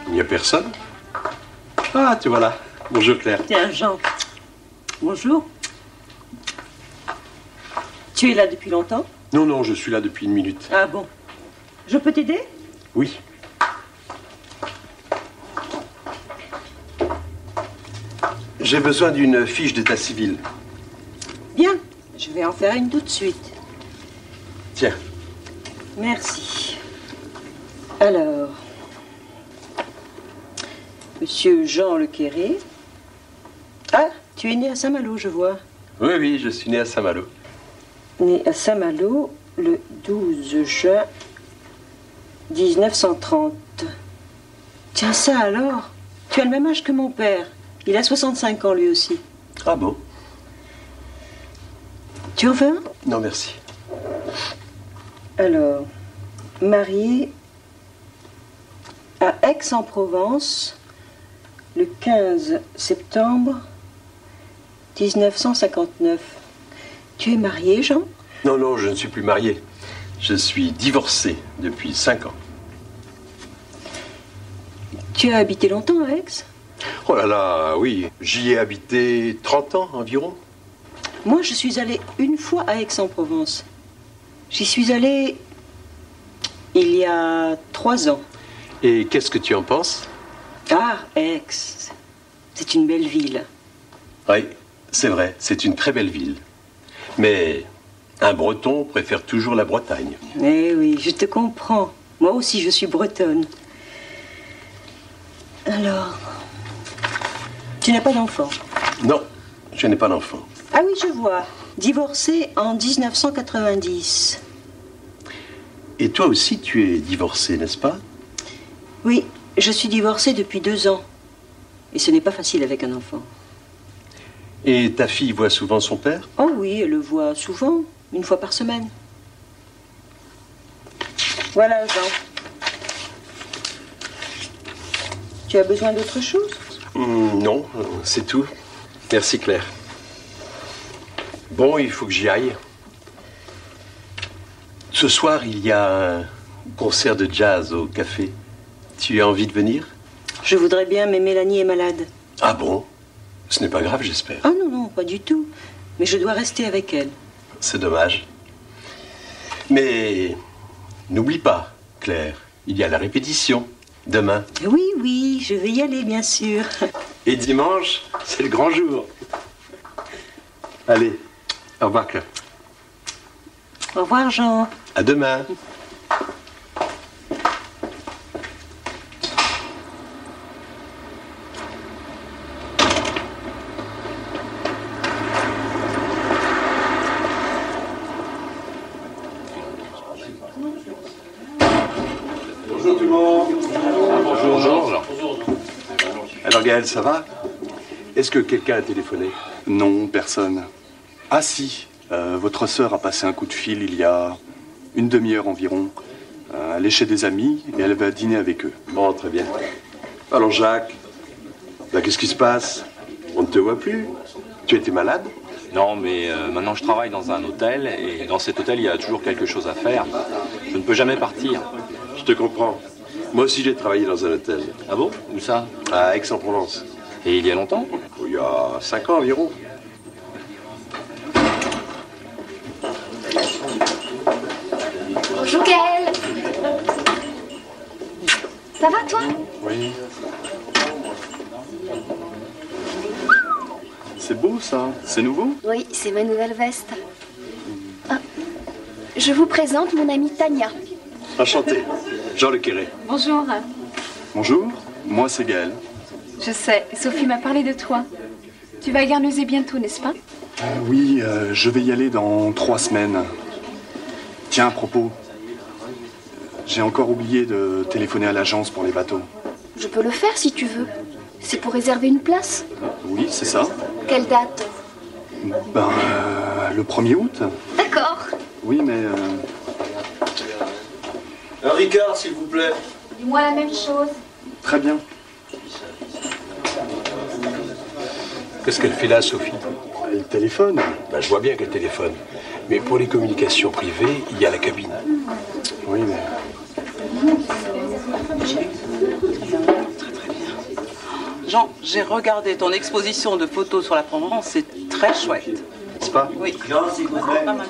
Il n'y a personne? Ah, tu vois là. Bonjour Claire. Tiens, Jean. Bonjour. Tu es là depuis longtemps? Non, non, je suis là depuis 1 minute. Ah bon. Je peux t'aider? Oui. J'ai besoin d'une fiche d'état civil. Bien, je vais en faire une tout de suite. Tiens. Merci. Alors, Monsieur Jean Le Quéré. Ah, tu es né à Saint-Malo, je vois. Oui, oui, je suis né à Saint-Malo. Né à Saint-Malo le 12 juin 1930. Tiens, ça alors. Tu as le même âge que mon père. Il a 65 ans lui aussi. Ah bon? Tu en veux un? Non, merci. Alors, marié à Aix-en-Provence le 15 septembre 1959. Tu es marié, Jean? Non, non, je ne suis plus marié. Je suis divorcé depuis 5 ans. Tu as habité longtemps à Aix? Oh là là, oui. J'y ai habité 30 ans environ. Moi, je suis allée une fois à Aix-en-Provence. J'y suis allée il y a 3 ans. Et qu'est-ce que tu en penses? Ah, Aix, c'est une belle ville. Oui, c'est vrai, c'est une très belle ville. Mais un Breton préfère toujours la Bretagne. Eh oui, je te comprends. Moi aussi, je suis bretonne. Alors, tu n'as pas d'enfant? Non, je n'ai pas d'enfant. Ah oui, je vois. Divorcé en 1990. Et toi aussi, tu es divorcé, n'est-ce pas? Oui, je suis divorcée depuis 2 ans. Et ce n'est pas facile avec un enfant. Et ta fille voit souvent son père? Oh oui, elle le voit souvent, 1 fois par semaine. Voilà, Jean. Tu as besoin d'autre chose? Non, c'est tout. Merci Claire. Bon, il faut que j'y aille. Ce soir, il y a un concert de jazz au café. Tu as envie de venir? Je voudrais bien, mais Mélanie est malade. Ah bon? Ce n'est pas grave, j'espère. Ah non, non, pas du tout. Mais je dois rester avec elle. C'est dommage. Mais n'oublie pas, Claire, il y a la répétition demain. Oui, oui, je vais y aller, bien sûr. Et dimanche, c'est le grand jour. Allez, au revoir, Claire. Au revoir, Jean. À demain. Bonjour tout le monde. Bonjour. Alors Gaël, ça va? Est-ce que quelqu'un a téléphoné? Non, personne. Ah si, votre sœur a passé un coup de fil il y a 1 demi-heure environ. Elle est chez des amis et elle va dîner avec eux. Bon, très bien. Alors Jacques, là, qu'est-ce qui se passe? On ne te voit plus? Tu étais malade? Non, mais maintenant je travaille dans un hôtel et dans cet hôtel il y a toujours quelque chose à faire. Je ne peux jamais partir. Je te comprends. Moi aussi j'ai travaillé dans un hôtel. Ah bon? Où ça? À Aix-en-Provence. Et il y a longtemps? Il y a 5 ans environ. Bonjour Gaël. Ça va toi? Oui. C'est beau ça, c'est nouveau? Oui, c'est ma nouvelle veste. Ah, je vous présente mon amie Tania. Enchanté. Jean Le Quéré. Bonjour. Bonjour, moi c'est Gaël. Je sais, Sophie m'a parlé de toi. Tu vas à Guernesey bientôt, n'est-ce pas? Oui, je vais y aller dans 3 semaines. Tiens, à propos, j'ai encore oublié de téléphoner à l'agence pour les bateaux. Je peux le faire si tu veux. C'est pour réserver une place. Oui, c'est ça. Quelle date? Ben, le 1er août. D'accord. Oui, mais... Un Ricard, s'il vous plaît. Dis-moi la même chose. Très bien. Qu'est-ce qu'elle fait là, Sophie? Elle téléphone. Ben, je vois bien qu'elle téléphone. Mais pour les communications privées, il y a la cabine. Oui, mais... Jean, j'ai regardé ton exposition de photos sur la Provence, c'est très chouette. N'est-ce pas? Oui. Jean, s'il vous plaît. Pas mal.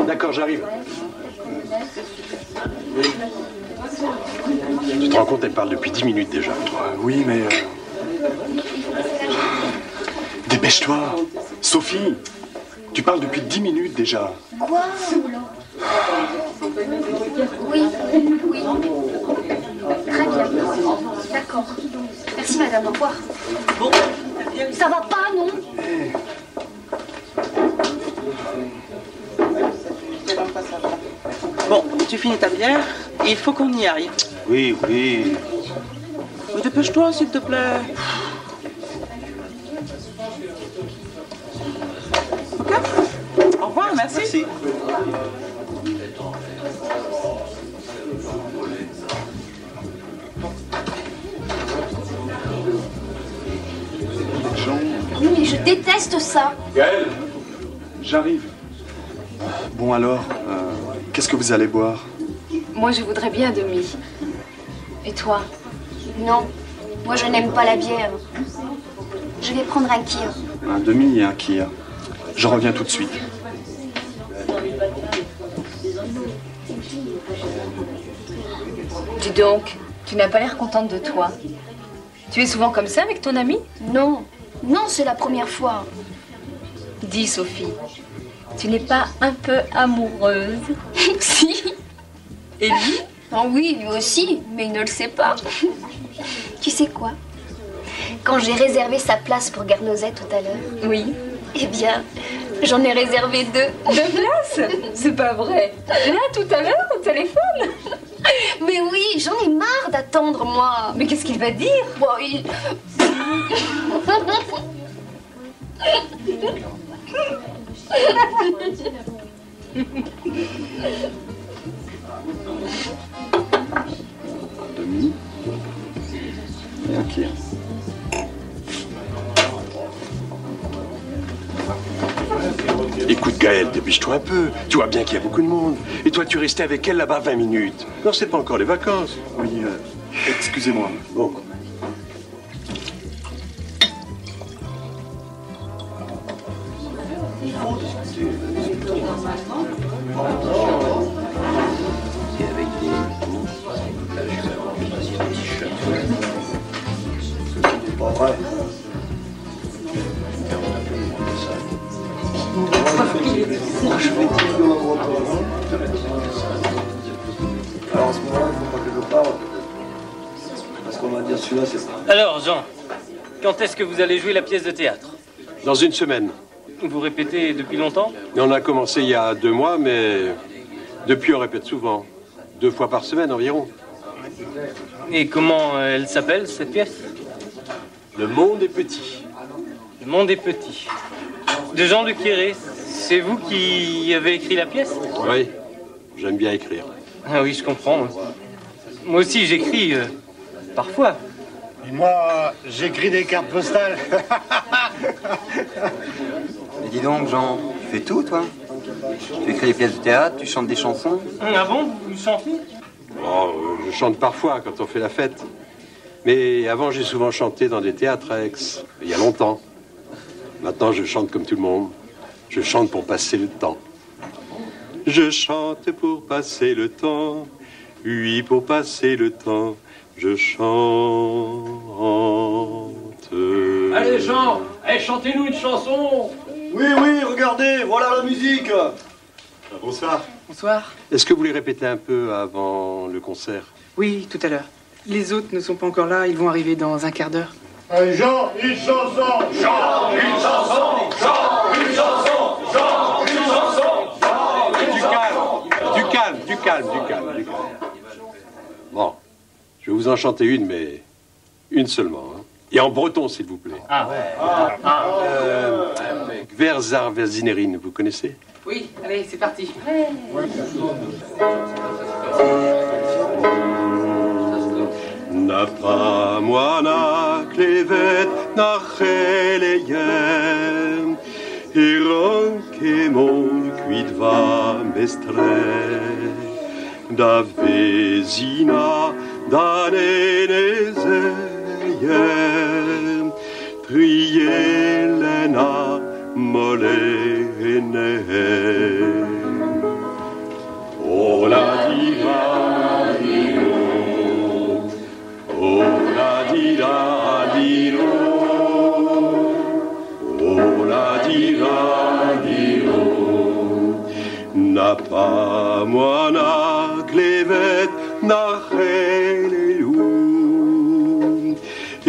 D'accord, j'arrive. Tu te rends compte, elle parle depuis 10 minutes déjà. Oui, mais... Dépêche-toi. Sophie, tu parles depuis 10 minutes déjà. Quoi? Oui, oui. Très bien. D'accord. Merci, madame. Au revoir. Bon, Ça va pas, non? bon, tu finis ta bière, il faut qu'on y aille. Oui, oui. Mais dépêche-toi, s'il te plaît. Ok? Au revoir, merci. Jean, Oui, mais je déteste ça. Gaël, j'arrive. Bon alors, qu'est-ce que vous allez boire? Moi, je voudrais bien demi. Et toi? Non, moi je n'aime pas la bière. Je vais prendre un kir. Un demi et un kir. Je reviens tout de suite. Dis donc, tu n'as pas l'air contente de toi. Tu es souvent comme ça avec ton ami? Non, non, c'est la première fois. Dis, Sophie, tu n'es pas un peu amoureuse? Si. Et lui? Ah oui, lui aussi, mais il ne le sait pas. Tu sais quoi? Quand j'ai réservé sa place pour Garnozet tout à l'heure, Oui. eh bien, j'en ai réservé 2. 2 places? C'est pas vrai. Là, tout à l'heure, au téléphone? Mais oui, j'en ai marre d'attendre, moi. Mais qu'est-ce qu'il va dire? Bon, il... Un demi et un kir. Écoute Gaël, dépêche-toi un peu. Tu vois bien qu'il y a beaucoup de monde. Et toi, tu restais avec elle là-bas 20 minutes. Non, c'est pas encore les vacances. Oui, excusez-moi. Bon. Pas vrai. Alors en ce moment, il ne faut pas que je parle. Parce qu'on va dire celui-là, c'est ça. Alors, Jean, quand est-ce que vous allez jouer la pièce de théâtre? Dans une semaine. Vous répétez depuis longtemps? On a commencé il y a 2 mois, mais depuis on répète souvent. 2 fois par semaine environ. Et comment elle s'appelle, cette pièce? Le monde est petit. Le monde est petit. De Jean de Quéré, c'est vous qui avez écrit la pièce? Oui, j'aime bien écrire. Ah oui, je comprends. Moi aussi, j'écris parfois. Et moi, j'écris des cartes postales. Mais dis donc, Jean, tu fais tout, toi? Tu écris des pièces de théâtre, tu chantes des chansons? Ah bon? Vous chantez? Oh, je chante parfois quand on fait la fête. Mais avant, j'ai souvent chanté dans des théâtres à Aix, il y a longtemps. Maintenant, je chante comme tout le monde. Je chante pour passer le temps. Je chante pour passer le temps. Oui, pour passer le temps. Je chante. Allez, Jean, allez, chantez-nous une chanson. Oui, oui, regardez, voilà la musique. Bonsoir. Bonsoir. Est-ce que vous voulez répéter un peu avant le concert? Oui, tout à l'heure. Les autres ne sont pas encore là, ils vont arriver dans un quart d'heure. Jean, une chanson. Jean, une chanson. Jean, une chanson. Jean, une chanson. Du calme, du calme, du calme, du calme. Bon, je vais vous en chanter une, mais une seulement. Hein. Et en breton, s'il vous plaît. Ah ouais. Verzar Verzinerine, vous connaissez? Oui, allez, c'est parti. Napra moana klevet nach Heleyen, Iron che mon quid va mestre da vesina da neneseie trielena molene o la diva dino o la dira dino o la dira dino n'a pas moi na clevet na relou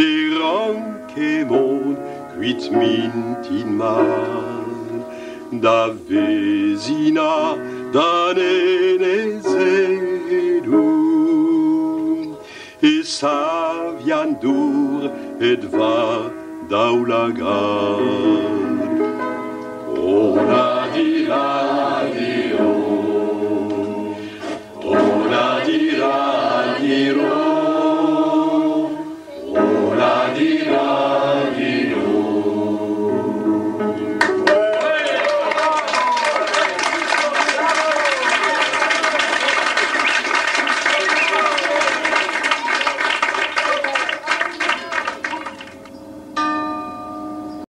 et ranke mon quit mintin man da vesina da nenesedu et sa viandur et va daulagar o la